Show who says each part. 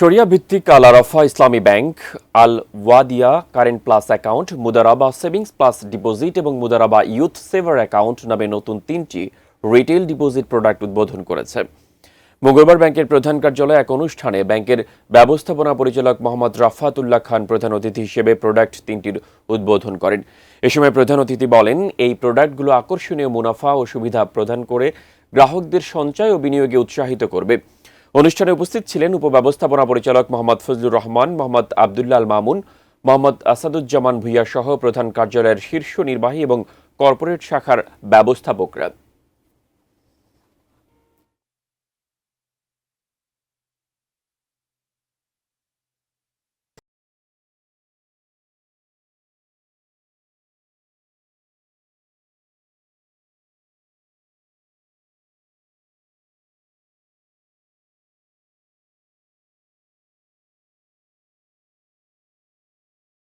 Speaker 1: শরিয়া ভিত্তিক আল আরাফা ইসলামী ব্যাংক, আল ওয়াদিয়া কারেন্ট প্লাস অ্যাকাউন্ট, মুদারাবা সেভিংস প্লাস ডিপোজিট এবং মুদারাবা ইউথ সেভার অ্যাকাউন্ট নামে নতুন 3টি রিটেল ডিপোজিট প্রোডাক্ট উদ্বোধন করেছে। মঙ্গলবার ব্যাংকের প্রধান কার্যালয়ে এক অনুষ্ঠানে ব্যাংকের ব্যবস্থাপনা পরিচালক মোহাম্মদ রাফাতুল্লাহ খান প্রধান অতিথি হিসেবে প্রোডাক্ট 3টির উদ্বোধন করেন। এ সময় প্রধান অতিথি বলেন, এই প্রোডাক্টগুলো আকর্ষণীয় মুনাফা ও সুবিধা প্রদান করে গ্রাহকদের সঞ্চয় ও বিনিয়োগে উৎসাহিত করবে। অনুষ্ঠানে উপস্থিত ছিলেন উপব্যবস্থাপনা পরিচালক মোহাম্মদ ফজলুর রহমান, মোহাম্মদ আবদুল্লাহ আল মামুন, মোহাম্মদ আসাদুজ্জামান ভুইয়া সহ প্রধান কার্যালয়ের শীর্ষ নির্বাহী এবং কর্পোরেট শাখার ব্যবস্থাপকরা।